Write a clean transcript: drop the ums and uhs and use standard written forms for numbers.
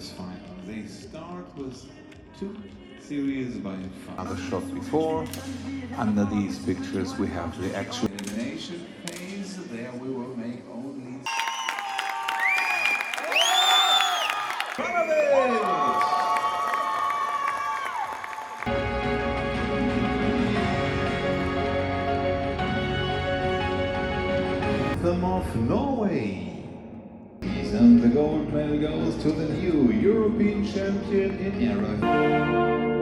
this final. They start with 2 series by 5. Another shot before. Under these pictures we have the actual Elimination phase, there we will make only... of Norway. And the gold medal goes to the new European champion in Europe.